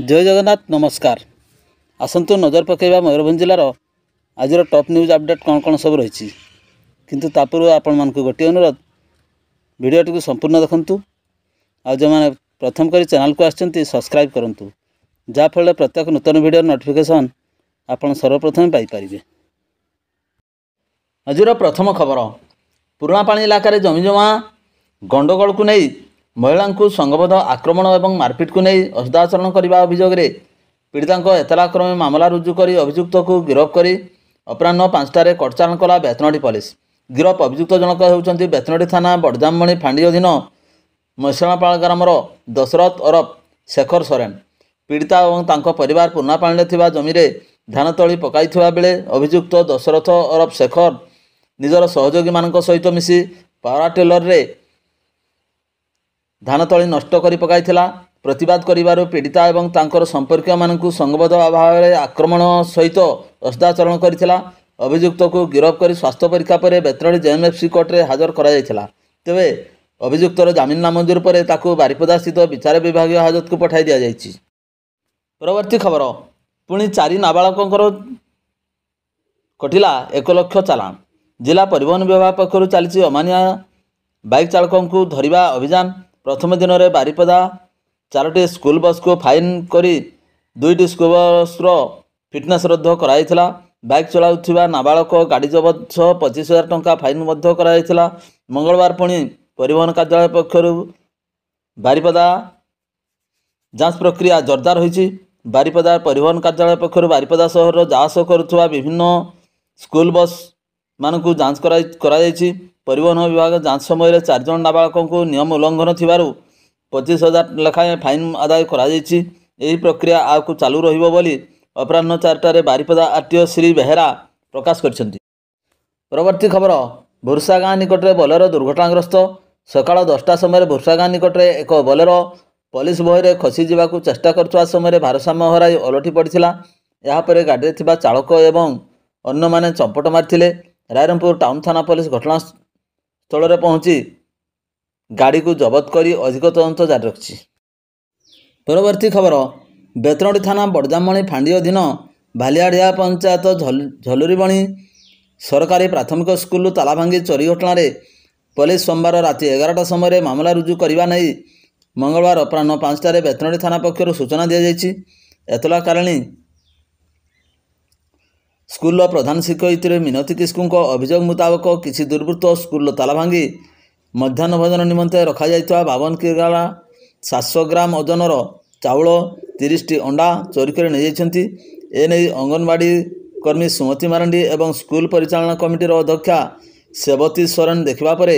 जय जगन्नाथ नमस्कार। आसतु नजर पकेबा मयूरभंज जिलार आज टॉप न्यूज अपडेट कौन कौन सब रही किंतु तापूर्व आपण मानक गोटे अनुरोध वीडियोटी को संपूर्ण देखंतु आ जो मैंने प्रथम करी चैनल को आछंती सब्सक्राइब करंतु जाफल प्रत्येक नूतन वीडियो नोटिफिकेशन आपण सर्वप्रथम पाई परिबे। आजर प्रथम खबर पुरापाणी इलाकार जमी जमा गंडगोल को नहीं महिला को संगबद्ध आक्रमण और मारपिट को नहीं असदाचरण करने अभियोग पीड़िता एतला क्रमे मामला रुजु कर अभियुक्त को गिरफ्त कर अपराह 5टार कटचारण कला बेतनटी पुलिस। गिरफ अभियुक्त जनक होती बेतनटी थाना बड़जामणी फांडी अधीन मैसणापाल ग्रामर दशरथ ओरफ शेखर सोरेन। पीड़िता और परिवार पुरापाणी जमी धान तली पकाई बेले अभियुक्त दशरथ ओरफ शेखर निजर सहयोगी मान सहित मिसी पावर टेलर रे धान तली नष्ट कर पकाई प्रतिवाद करिबारु पीड़िता एवं तांकर संपर्क मानकु संगबद्ध भाव में आक्रमण सहित असदाचरण करथिला। अभियुक्त को गिरफ्त कर स्वास्थ्य परीक्षा पर बेतनटी जेएमएफसी कोर्ट रे हाजर करा जायथिला। तेबे अभियुक्तर जामिन नामंजूर पर ताकू बारिपदा स्थित विचार विभाग हाजत को पठाई दिया जायछि। परवर्ती खबर पुणी 4 नाबालकों कटिला 1 लाख चालान। जिला परिवहन विभाग पक्षर चली अमानिया बाइक चालकों को धरिबा अभियान। प्रथम दिन में बारिपदा 4टी स्कूल बस को फाइन करी 2टी स्कूल बस फिटनेस रद्द कराइथिला। बाइक चलाउथिबा नाबालक गाड़ी जबत 25,000 टंका फाइन मध्य कराइथिला। मंगलवार पुणी परिवहन कार्यालय पक्षर बारिपदा जांच प्रक्रिया जोरदार होईछि। बारिपदा परिवहन कार्यालय पक्षर बारिपदा सहर जांच करुवा विभिन्न स्कूल बस मानकु जांच कराइछि। परिवहन विभाग जांच समय 4 जन नाबालकों को नियम उल्लंघन थिबारु 25,000 लेखाएं फाइन आदाय कराଯାଇଛି। यही प्रक्रिया आगु चालू रहिबो बोली अपराह्न 4टारे बारिपदा आरटीओ श्री बेहेरा प्रकाश करछन्ति। परवर्ती खबर भुरसा गाँ निकट में बोलेरो दुर्घटनाग्रस्त। सकाळ 10टा समय भुरसा गाँ निकट में एक बोलेरो पुलिस बहरे खसी जावाकू चेष्टा करथुवा समय भारसाम्य हराई ओलटी पड़िथिला। या पर गाड़ी थिबा चालक एवं अन्य माने चंपट मारिथिले। रायरंगपुर टाउन थाना पुलिस घटनास्थल में पहुंची गाड़ी को जबत कर अधिक तदंत जारी रखी। परवर्ती खबर बेतनटी थाना बड़जामणी फांडी अधीन भालियाढ़िया पंचायत झलुरीबणी सरकारी प्राथमिक स्कूल ताला भांगी चोरी घटन पुलिस सोमवार राति 11टा समय मामला रुजु करने नहीं मंगलवार अपराह्न 5टार बेतनटी थाना पक्षर सूचना दी जाइछि। एतला कारिणी स्कूल प्रधान शिक्षयित्री मिनती किस्कू अभियोग मुताबक किसी दुर्वृत्त स्कूल ताला भांगी मध्याह्न भोजन निमंते रखा जाइतवा 52 किलोग्राम 700 ग्राम ओजनर चाउल 30टी अंडा चोरी कर नहीं जाइछन्ति। एने अंगनवाड़ी कर्मी सुमति मारंडी एवं स्कूल परिचालना कमिटीर अध्यक्षा सेवती सोरेन देखा पर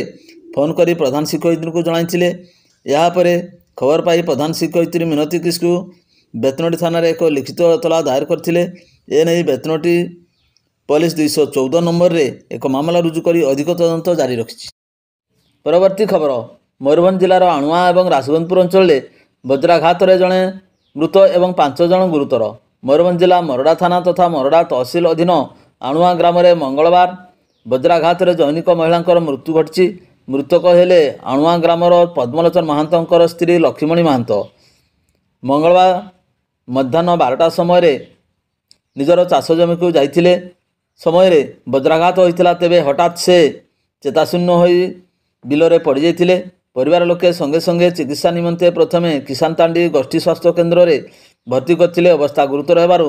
फोन करी प्रधान शिक्षयित्री को जणाइथिले। या पर खबर पाई प्रधान शिक्षयित्री मिनती किस्कू बेतनटी थाना एक लिखित एतला दायर करथिले। एने बेतनटी पुलिस 214 नंबर रे एक मामला रुजु कर अधिक तदंत जारी रखी। परवर्ती खबर मयूरभंज जिलार आणुआ और राजगंजपुर अंचल वज्राघात जड़े मृत और 5 जन गुरुतर। मयूरभंज जिला मरड़ा थाना तथा मरड़ा तहसिल अधीन आणुआ ग्राम में मंगलवार वज्राघात जैनिक महिला मृत्यु घटी। मृतक हेले आणुआ ग्रामर पद्मलोचन महांतर स्त्री लक्ष्मीमणि महांत। मंगलवार मध्याह्न 12टा समय निजर चाष जमी को जाइथिले समय वज्राघात होता। तेबे हठात से चेताशून्य हो बिलरे पड़ जाइथिले। परिवार लोके संगे संगे चिकित्सा निमंते प्रथमे किसान तांडी गोष्ठी स्वास्थ्य केन्द्र में भर्ती करथिले। अवस्था गुरुतर हेबारु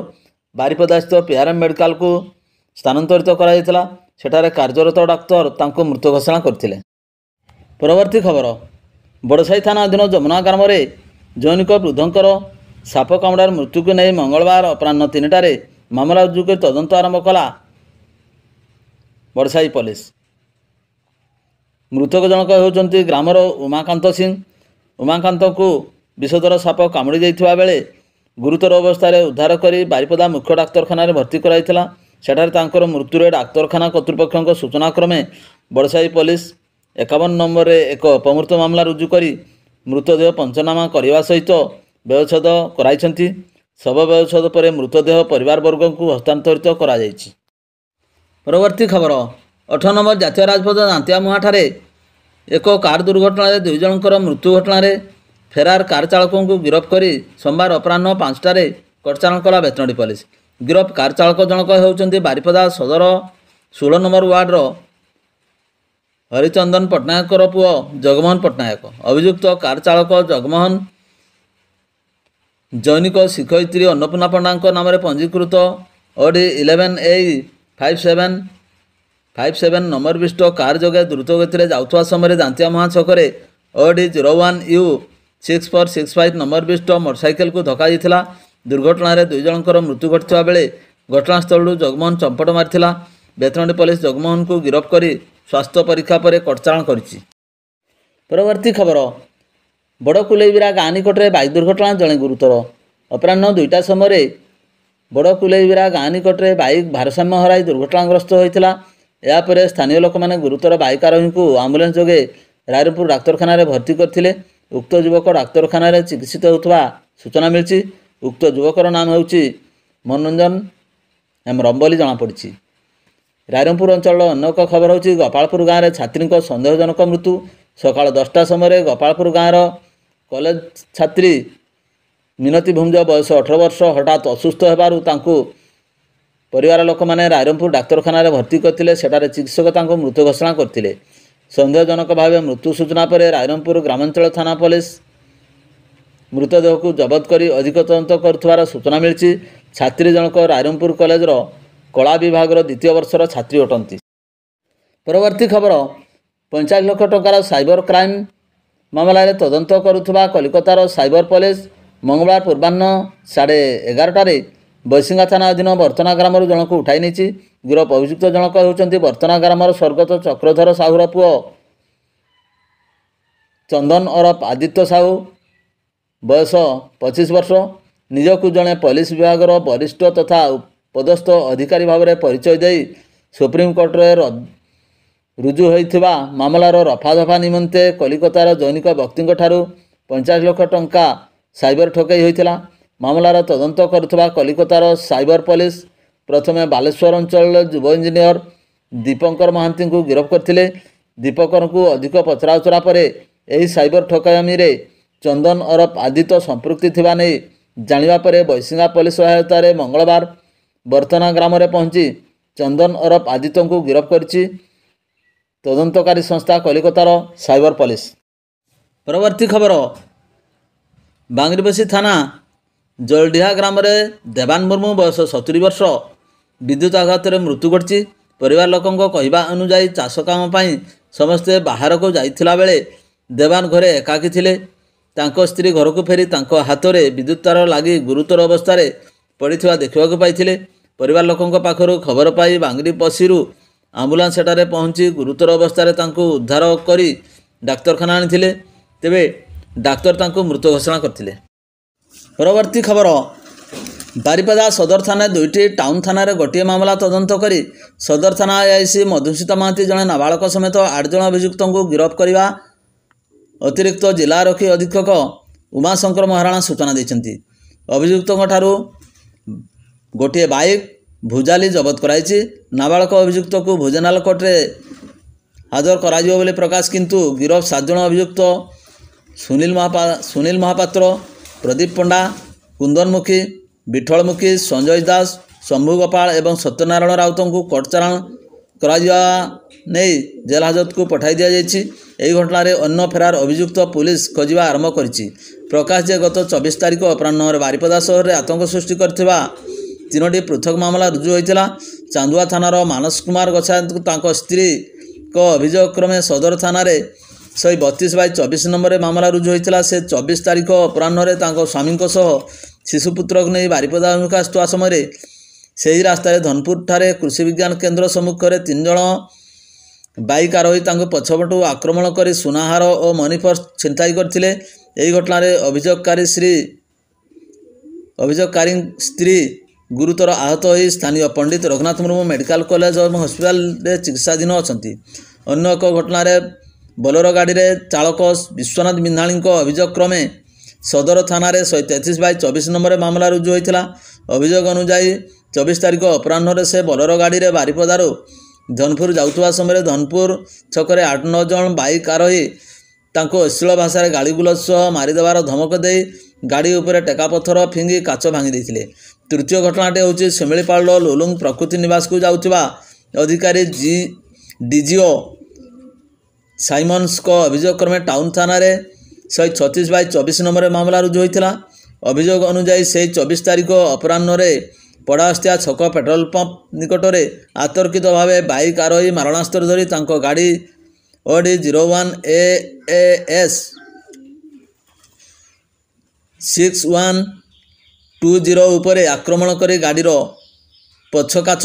बारिपदा स्थित पीआरएम मेडिकल को स्थानांतरित करा जायतिला। सेठारे कार्यरत डाक्तर तांको मृत घोषणा करथिले। परवर्ती खबर बड़साई थाना अधीन जमुना ग्राम में जैनिक वृद्धंकर साप कामुड़ार मृत्यु को नहीं मंगलवार अपराह्न 3टारे मामला रुजु कर तदंत आरंभ कला बड़साई पुलिस। मृतक जनक होउचंती ग्रामर उमाकांत सिंह। उमाकांत को विषधर साप कामुड़ी जाइथिबा बेले गुरुतर अवस्था उद्धार कर बारिपदा मुख्य डाक्तरखाना भर्ती कराइथिला। सेठारे तांकर मृत्यु डाक्तरखाना कर्तृपक्षों सूचना क्रमे बड़साई पुलिस 51 नंबर रे एक अपमृत्यु मामला रुजु कर मृतदेह पंचनामा करने सहित व्यवच्छेद कराइछंती। शव व्यवच्छेद पर मृतदेह परिवार वर्ग को हस्तांतरित करा जाइछि। परवर्ती खबर 8 नंबर जातीय राजपथ दांतिया मुहाठारे एक कार दुर्घटना 2 जनकर मृत्यु घटन ଫେରାର କାର ଚାଳକଙ୍କୁ ଗିରଫ କରି ସୋମବାର ଅପରାହ୍ନ 5ଟାରେ କଟଚାରଣ କଲା ବେତନଟୀ ପୋଲିସ। ଗିରଫ କାର ଚାଳକ ଜଣକ ହେଉଛନ୍ତି ବାରିପଦା ସଦର 16 ନମ୍ବର ୱାର୍ଡର ହରିଚନ୍ଦନ ପଟ୍ଟନାୟକର ପୁଅ ଜଗମୋହନ ପଟ୍ଟନାୟକ। ଅଭିଯୁକ୍ତ କାର ଚାଳକ ଜଗମୋହନ ଜୈନିକ ଶିକ୍ଷୟିତ୍ରୀ ଅନ୍ନପୂର୍ଣ୍ଣା ପଣ୍ଡାଙ୍କ ନାମରେ ପଞ୍ଜୀକୃତ ଅଡି 11A57 ନମ୍ବର ବିଶିଷ୍ଟ କାର ଯୋଗେ ଦ୍ରୁତ ଗତିରେ ଯାଉଥିବା ସମୟରେ ଦାନ୍ତିଆ ମୁହାଁ ଛକରେ ଅଡି 01U6465 ନମ୍ବର ବିଶିଷ୍ଟ ମୋଟରସାଇକେଲକୁ ଧକ୍କା ଦେଇଥିଲା। ଦୁର୍ଘଟଣାରେ 2 ଜଣଙ୍କର ମୃତ୍ୟୁ ଘଟିଥିବା ବେଳେ ଘଟଣାସ୍ଥଳରୁ ଜଗମୋହନ ଚମ୍ପଟ ମାରିଥିଲା। ବେତନଟୀ ପୋଲିସ ଜଗମୋହନକୁ ଗିରଫ କରି ସ୍ୱାସ୍ଥ୍ୟ ପରୀକ୍ଷା ପରେ କଟଚାରଣ କରିଛି। ପରବର୍ତ୍ତୀ ଖବର, ବଡ଼କୁଲେଇବିରା ଗାଁ ନିକଟରେ ବାଇକ୍ ଦୁର୍ଘଟଣା, ଜଣେ ଗୁରୁତର। ଅପରାହ୍ନ 2ଟା ସମୟରେ ବଡ଼କୁଲେଇବିରା ଗାଁ ନିକଟରେ ବାଇକ୍ ଭାରସାମ୍ୟ ହରାଇ ଦୁର୍ଘଟଣାଗ୍ରସ୍ତ ହୋଇଥିଲା। ଏହାପରେ ସ୍ଥାନୀୟ ଲୋକମାନେ ଗୁରୁତର ବାଇକ୍ ଆରୋହୀଙ୍କୁ ଆମ୍ବୁଲାନ୍ସ ଯୋଗେ ରାୟରଙ୍ଗପୁର ଡାକ୍ତରଖାନାରେ ଭର୍ତ୍ତି କରିଥିଲେ। ଉକ୍ତ ଯୁବକ ଡାକ୍ତରଖାନାରେ ଚିକିତ୍ସିତ ହେଉଥିବା ସୂଚନା ମିଳିଛି। ଉକ୍ତ ଯୁବକର ନାମ ହେଉଛି ମନୋରଞ୍ଜନ ହେମ୍ରମ ବୋଲି ଜଣାପଡ଼ିଛି। ରାୟରଙ୍ଗପୁର ଅଞ୍ଚଳର ଅନ୍ୟ ଏକ ଖବର ହେଉଛି ଗୋପାଳପୁର ଗାଁରେ ଛାତ୍ରୀଙ୍କ ସନ୍ଦେହଜନକ ମୃତ୍ୟୁ। ସକାଳ 10ଟା ସମୟରେ ଗୋପାଳପୁର ଗାଁର କଲେଜ ଛାତ୍ରୀ ମିନତୀ ଭୁଞ୍ଜ ବୟସ 18 ବର୍ଷ ହଠାତ୍ ଅସୁସ୍ଥ ହେବାରୁ ତାଙ୍କୁ ପରିବାର ଲୋକମାନେ ରାୟରଙ୍ଗପୁର ଡାକ୍ତରଖାନାରେ ଭର୍ତ୍ତି କରିଥିଲେ। ସେଠାରେ ଚିକିତ୍ସକ ତାଙ୍କୁ ମୃତ ଘୋଷଣା କରିଥିଲେ। ସନ୍ଦେହଜନକ ଭାବେ ମୃତ୍ୟୁ ସୂଚନା ପରେ ରାୟରଙ୍ଗପୁର ଗ୍ରାମାଞ୍ଚଳ ଥାନା ପୋଲିସ ମୃତଦେହକୁ ଜବତ କରି ଅଧିକ ତଦନ୍ତ କରୁଥିବାର ସୂଚନା ମିଳିଛି। ଛାତ୍ରୀ ଜଣକ ରାୟରଙ୍ଗପୁର କଲେଜର କଳା ବିଭାଗର 2ୟ ବର୍ଷର ଛାତ୍ରୀ ଅଟନ୍ତି। ପରବର୍ତ୍ତୀ ଖବର, 50 ଲକ୍ଷ ଟଙ୍କାର ସାଇବର କ୍ରାଇମ୍ ମାମଲାରେ ତଦନ୍ତ କରୁଥିବା କଲିକତାର ସାଇବର ପୋଲିସ ମଙ୍ଗଳବାର ପୂର୍ବାହ୍ନ 11:30ଟାରେ ବୈଶିଙ୍ଗା ଥାନା ଅଧୀନ ବର୍ତ୍ତନା ଗ୍ରାମରୁ ଜଣକୁ ଉଠାଇ ନେଇଛି। ଗିରଫ ଅଭିଯୁକ୍ତ ଜଣକ ହେଉଛନ୍ତି ବର୍ତ୍ତନା ଗ୍ରାମର ସ୍ୱର୍ଗତ ଚକ୍ରଧର ସାହୁର ପୁଅ ଚନ୍ଦନ ଓରଫ ଆଦିତ୍ୟ ସାହୁ, ବୟସ 25 ବର୍ଷ। ନିଜକୁ ଜଣେ ପୋଲିସ ବିଭାଗର ବରିଷ୍ଠ ତଥା ପଦସ୍ଥ ଅଧିକାରୀ ଭାବରେ ପରିଚୟ ଦେଇ ସୁପ୍ରିମକୋର୍ଟରେ ରୁଜୁ ହୋଇଥିବା ମାମଲାର ରଫାଦଫା ନିମନ୍ତେ କଲିକତାର ଜୈନିକ ବ୍ୟକ୍ତିଙ୍କଠାରୁ 50 ଲକ୍ଷ ଟଙ୍କା ସାଇବର ଠକେଇ ହୋଇଥିଲା। ମାମଲାର ତଦନ୍ତ କରୁଥିବା କଲିକତାର ସାଇବର ପୋଲିସ ପ୍ରଥମେ ବାଲେଶ୍ୱର ଅଞ୍ଚଳର ଯୁବ ଇଞ୍ଜିନିୟର ଦୀପଙ୍କର ମହାନ୍ତିଙ୍କୁ ଗିରଫ କରିଥିଲେ। ଦୀପଙ୍କରଙ୍କୁ ଅଧିକ ପଚରାଉଚରା ପରେ ଏହି ସାଇବର ଠକାମିରେ ଚନ୍ଦନ ଓରଫ ଆଦିତ୍ୟ ସମ୍ପୃକ୍ତି ଥିବା ନେଇ ଜାଣିବା ପରେ ବୈଶିଙ୍ଗା ପୋଲିସ ସହାୟତାରେ ମଙ୍ଗଳବାର ବର୍ତ୍ତନା ଗ୍ରାମରେ ପହଞ୍ଚି ଚନ୍ଦନ ଓରଫ ଆଦିତ୍ୟଙ୍କୁ ଗିରଫ କରିଛି ତଦନ୍ତକାରୀ ସଂସ୍ଥା କଲିକତାର ସାଇବର ପୋଲିସ। ପରବର୍ତ୍ତୀ ଖବର, ବାଙ୍ଗିରିପୋଷି ଥାନା ଜଳଡିହା ଗ୍ରାମରେ ଦେବାନ ମୁର୍ମୁ ବୟସ 70 ବର୍ଷ ବିଦ୍ୟୁତ ଆଘାତରେ ମୃତ୍ୟୁ ଘଟିଛି। ପରିବାର ଲୋକଙ୍କ କହିବା ଅନୁଯାୟୀ ଚାଷ କାମ ପାଇଁ ସମସ୍ତେ ବାହାରକୁ ଯାଇଥିଲା ବେଳେ ଦେବାନ ଘରେ ଏକାକୀ ଥିଲେ। ତାଙ୍କ ସ୍ତ୍ରୀ ଘରକୁ ଫେରି ତାଙ୍କ ହାତରେ ବିଦ୍ୟୁତ ତାର ଲାଗି ଗୁରୁତର ଅବସ୍ଥାରେ ପଡ଼ିଥିବା ଦେଖିବାକୁ ପାଇଥିଲେ। ପରିବାର ଲୋକଙ୍କ ପାଖରୁ ଖବର ପାଇ ବାଙ୍ଗିରିପୋଷିରୁ ଆମ୍ବୁଲାନ୍ସ ସେଠାରେ ପହଞ୍ଚି ଗୁରୁତର ଅବସ୍ଥାରେ ତାଙ୍କୁ ଉଦ୍ଧାର କରି ଡାକ୍ତରଖାନା ଆଣିଥିଲେ। ତେବେ ଡାକ୍ତର ତାଙ୍କୁ ମୃତ ଘୋଷଣା କରିଥିଲେ। ପରବର୍ତ୍ତୀ ଖବର, ବାରିପଦା ସଦର ଥାନାରେ 2ଟି, ଟାଉନ ଥାନାରେ ଗୋଟିଏ ମାମଲା ତଦନ୍ତ କରି ସଦର ଥାନା ଆଇଆଇସି ମଧୁସ୍ମିତା ମହାନ୍ତି ଜଣେ ନାବାଳକ ସମେତ 8 ଜଣ ଅଭିଯୁକ୍ତଙ୍କୁ ଗିରଫ କରିବା ଅତିରିକ୍ତ ଜିଲ୍ଲା ଆରକ୍ଷୀ ଅଧୀକ୍ଷକ ଉମାଶଙ୍କର ମହାରଣା ସୂଚନା ଦେଇଛନ୍ତି। ଅଭିଯୁକ୍ତଙ୍କଠାରୁ ଗୋଟିଏ ବାଇକ୍ ଭୁଜାଲି ଜବତ କରାଯାଇଛି। ନାବାଳକ ଅଭିଯୁକ୍ତକୁ ଭୁଜେନାଲ କୋର୍ଟରେ ହାଜର କରାଯିବ ବୋଲି ପ୍ରକାଶ, କିନ୍ତୁ ଗିରଫ 7 ଜଣ ଅଭିଯୁକ୍ତ ସୁନୀଲ ମହାପାତ୍ର, ପ୍ରଦୀପ ପଣ୍ଡା, କୁନ୍ଦନ ମୁଖୀ, ବିଠଳ ମୁଖୀ, ସଞ୍ଜୟ ଦାସ, ଶମ୍ଭୁ ଗୋପାଳ ଏବଂ ସତ୍ୟନାରାୟଣ ରାଉତଙ୍କୁ କୋର୍ଟ ଚାଲାଣ କରାଯିବା ନେଇ ଜେଲ୍ ହାଜତକୁ ପଠାଇ ଦିଆଯାଇଛି। ଏହି ଘଟଣାରେ ଅନ୍ୟ ଫେରାର ଅଭିଯୁକ୍ତ ପୁଲିସ ଖୋଜିବା ଆରମ୍ଭ କରିଛି। ପ୍ରକାଶ ଯେ ଗତ 24 ତାରିଖ ଅପରାହ୍ନରେ ବାରିପଦା ସହରରେ ଆତଙ୍କ ସୃଷ୍ଟି କରିଥିବା 3ଟି ପୃଥକ ମାମଲା ରୁଜୁ ହୋଇଥିଲା। ଚାନ୍ଦୁଆ ଥାନାର ମାନସ କୁମାର ଗୋଛାୟତଙ୍କୁ ତାଙ୍କ ସ୍ତ୍ରୀଙ୍କ ଅଭିଯୋଗ କ୍ରମେ ସଦର ଥାନାରେ 132/24 ନମ୍ବରରେ ମାମଲା ରୁଜୁ ହୋଇଥିଲା। ସେ 24 ତାରିଖ ଅପରାହ୍ନରେ ତାଙ୍କ ସ୍ୱାମୀଙ୍କ ସହ ଶିଶୁପୁତ୍ରକୁ ନେଇ ବାରିପଦା ଅଭିମୁଖେ ଆସୁଥିବା ସମୟରେ ସେହି ରାସ୍ତାରେ ଧନପୁରଠାରେ କୃଷି ବିଜ୍ଞାନ କେନ୍ଦ୍ର ସମ୍ମୁଖରେ 3 ଜଣ ବାଇକ୍ ଆରୋହୀ ତାଙ୍କୁ ପଛପଟୁ ଆକ୍ରମଣ କରି ସୁନାହାର ଓ ମନିପର୍ସ ଛିନତାଇ କରିଥିଲେ। ଏହି ଘଟଣାରେ ଅଭିଯୋଗକାରୀ ସ୍ତ୍ରୀ ଗୁରୁତର ଆହତ ହୋଇ ସ୍ଥାନୀୟ ପଣ୍ଡିତ ରଘୁନାଥ ମୁର୍ମୁ ମେଡିକାଲ କଲେଜ ଏବଂ ହସ୍ପିଟାଲରେ ଚିକିତ୍ସାଧୀନ ଅଛନ୍ତି। ଅନ୍ୟ ଏକ ଘଟଣାରେ ବୋଲେରୋ ଗାଡ଼ିରେ ଚାଳକ ବିଶ୍ୱନାଥ ବିନ୍ଧାଣୀଙ୍କ ଅଭିଯୋଗ କ୍ରମେ ସଦର ଥାନାରେ 133/24 ନମ୍ବରରେ ମାମଲା ରୁଜୁ ହୋଇଥିଲା। ଅଭିଯୋଗ ଅନୁଯାୟୀ 24 ତାରିଖ ଅପରାହ୍ନରେ ସେ ବୋଲେରୋ ଗାଡ଼ିରେ ବାରିପଦାରୁ ଧନପୁର ଯାଉଥିବା ସମୟରେ ଧନପୁର ଛକରେ 8-9 ଜଣ ବାଇକ୍ ଆରୋହୀ ତାଙ୍କୁ ଅଶ୍ଳୀଳ ଭାଷାରେ ଗାଳିଗୁଲଜ ସହ ମାରିଦେବାର ଧମକ ଦେଇ ଗାଡ଼ି ଉପରେ ଟେକାପଥର ଫିଙ୍ଗି କାଚ ଭାଙ୍ଗି ଦେଇଥିଲେ। ତୃତୀୟ ଘଟଣାଟି ହେଉଛି ଶିମିଳିପାଳର ଲୁଲୁଙ୍ଗ ପ୍ରକୃତି ନିବାସକୁ ଯାଉଥିବା ଅଧିକାରୀ ଡିଜିଓ ସାଇମନ୍ସଙ୍କ ଅଭିଯୋଗ କ୍ରମେ ଟାଉନ ଥାନାରେ 136/24 ନମ୍ବରରେ ମାମଲା ରୁଜୁ ହୋଇଥିଲା। ଅଭିଯୋଗ ଅନୁଯାୟୀ ସେହି 24 ତାରିଖ ଅପରାହ୍ନରେ ପଡ଼ାସ୍ତିଆ ଛକ ପେଟ୍ରୋଲ ପମ୍ପ ନିକଟରେ ଆତର୍କିତ ଭାବେ ବାଇକ୍ ଆରୋହୀ ମାରଣାସ୍ତ୍ର ଧରି ତାଙ୍କ ଗାଡ଼ି OD 01 AAS 6120 ଉପରେ ଆକ୍ରମଣ କରି ଗାଡ଼ିର ପଛ କାଚ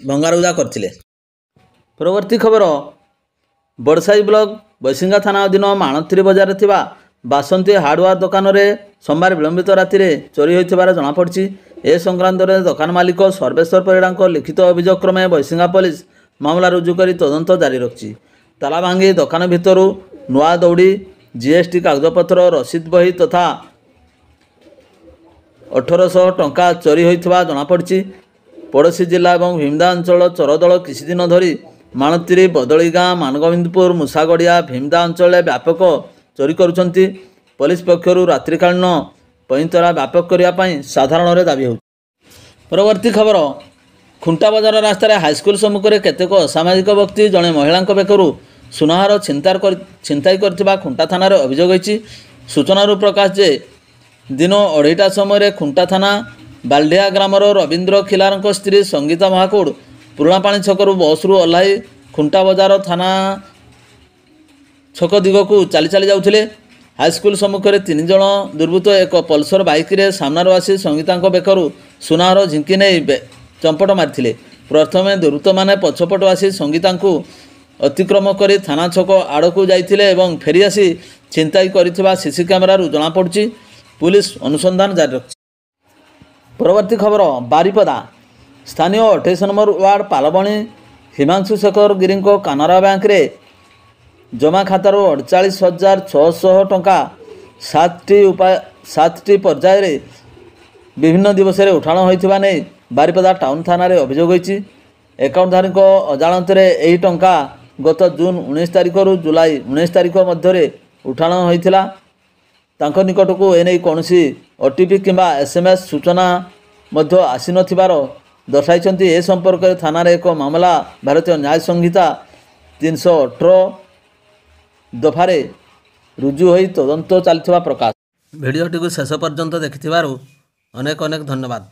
ଭଙ୍ଗାରୁଜା କରିଥିଲେ। ପରବର୍ତ୍ତୀ ଖବର, ବଡ଼ସାହି ବ୍ଲକ ବୈଶିଙ୍ଗା ଥାନା ଅଧୀନ ମାଣତ୍ରୀ ବଜାରରେ ଥିବା ବାସନ୍ତୀ ହାର୍ଡୱେୟାର ଦୋକାନରେ ସୋମବାର ବିଳମ୍ବିତ ରାତିରେ ଚୋରି ହୋଇଥିବାର ଜଣାପଡ଼ିଛି। ଏ ସଂକ୍ରାନ୍ତରେ ଦୋକାନ ମାଲିକ ସର୍ବେଶ୍ୱର ପରିଡ଼ାଙ୍କ ଲିଖିତ ଅଭିଯୋଗ କ୍ରମେ ବୈଶିଙ୍ଗା ପୋଲିସ ମାମଲା ରୁଜୁ କରି ତଦନ୍ତ ଜାରି ରଖିଛି। ତାଲା ଭାଙ୍ଗି ଦୋକାନ ଭିତରୁ ନୂଆ ଦଉଡ଼ି, GST କାଗଜପତ୍ର, ରସିଦ ବହି ତଥା 1800 ଟଙ୍କା ଚୋରି ହୋଇଥିବା ଜଣାପଡ଼ିଛି। ପଡ଼ୋଶୀ ଜିଲ୍ଲା ଏବଂ ଭୀମଦା ଅଞ୍ଚଳ ଚୋର ଦଳ କିଛିଦିନ ଧରି ମାଣତ୍ରୀ, ବଦଳିଗାଁ, ମାନଗୋବିନ୍ଦପୁର, ମୂଷାଗଡ଼ିଆ, ଭୀମଦା ଅଞ୍ଚଳରେ ବ୍ୟାପକ ଚୋରି କରୁଛନ୍ତି। ପୋଲିସ ପକ୍ଷରୁ ରାତ୍ରିକାଳୀନ ପଇଁତରା ବ୍ୟାପକ କରିବା ପାଇଁ ସାଧାରଣରେ ଦାବି ହେଉଛି। ପରବର୍ତ୍ତୀ ଖବର, ଖୁଣ୍ଟା ବଜାର ରାସ୍ତାରେ ହାଇସ୍କୁଲ ସମ୍ମୁଖରେ କେତେକ ଅସାମାଜିକ ବ୍ୟକ୍ତି ଜଣେ ମହିଳାଙ୍କ ବେକରୁ ସୁନାହାର ଛିନତାଇ କରିଥିବା ଖୁଣ୍ଟା ଥାନାରେ ଅଭିଯୋଗ ହୋଇଛି। ସୂଚନାରୁ ପ୍ରକାଶ ଯେ ଦିନ 2:30 ସମୟରେ ଖୁଣ୍ଟା ଥାନା ବାଲଢିଆ ଗ୍ରାମର ରବୀନ୍ଦ୍ର ଖିଲାରଙ୍କ ସ୍ତ୍ରୀ ସଙ୍ଗୀତା ମହାକୁଡ଼ ପୁରୁଣାପାଣି ଛକରୁ ବସ୍ରୁ ଓହ୍ଲାଇ ଖୁଣ୍ଟା ବଜାର ଥାନା ଛକ ଦିଗକୁ ଚାଲି ଯାଉଥିଲେ। ହାଇସ୍କୁଲ ସମ୍ମୁଖରେ 3 ଜଣ ଦୁର୍ବୃତ୍ତ ଏକ ପଲ୍ସର ବାଇକ୍ରେ ସାମ୍ନାରୁ ଆସି ସଙ୍ଗୀତାଙ୍କ ବେକରୁ ସୁନାହାର ଝିଙ୍କି ନେଇ ଚମ୍ପଟ ମାରିଥିଲେ। ପ୍ରଥମେ ଦୁର୍ବୃତ୍ତମାନେ ପଛପଟୁ ଆସି ସଙ୍ଗୀତାଙ୍କୁ ଅତିକ୍ରମ କରି ଥାନା ଛକ ଆଡ଼କୁ ଯାଇଥିଲେ ଏବଂ ଫେରିଆସି ଛିନତାଇ କରିଥିବା ସିସି କ୍ୟାମେରାରୁ ଜଣାପଡ଼ୁଛି। ପୁଲିସ ଅନୁସନ୍ଧାନ ଜାରି ରଖିଛି। ପରବର୍ତ୍ତୀ ଖବର, ବାରିପଦା ସ୍ଥାନୀୟ 28 ନମ୍ବର ୱାର୍ଡ ପାଲବଣୀ ହିମାଂଶୁ ଶେଖର ଗିରିଙ୍କ କାନାରା ବ୍ୟାଙ୍କରେ ଜମା ଖାତାରୁ 48,600 ଟଙ୍କା 7ଟି ପର୍ଯ୍ୟାୟରେ ବିଭିନ୍ନ ଦିବସରେ ଉଠାଣ ହୋଇଥିବା ନେଇ ବାରିପଦା ଟାଉନ ଥାନାରେ ଅଭିଯୋଗ ହୋଇଛି। ଆକାଉଣ୍ଟଧାରୀଙ୍କ ଅଜାଣତରେ ଏହି ଟଙ୍କା ଗତ ଜୁନ 19 ତାରିଖରୁ ଜୁଲାଇ 19 ତାରିଖ ମଧ୍ୟରେ ଉଠାଣ ହୋଇଥିଲା। ତାଙ୍କ ନିକଟକୁ ଏନେଇ କୌଣସି OTP କିମ୍ବା SMS ସୂଚନା ମଧ୍ୟ ଆସିନଥିବାର ଦର୍ଶାଇଛନ୍ତି। ଏ ସମ୍ପର୍କରେ ଥାନାରେ ଏକ ମାମଲା ଭାରତୀୟ ନ୍ୟାୟ ସଂହିତା 318 ଦଫାରେ ରୁଜୁ ହୋଇ ତଦନ୍ତ ଚାଲିଥିବା ପ୍ରକାଶ। ଭିଡ଼ିଓଟିକୁ ଶେଷ ପର୍ଯ୍ୟନ୍ତ ଦେଖିଥିବାରୁ ଅନେକ ଧନ୍ୟବାଦ।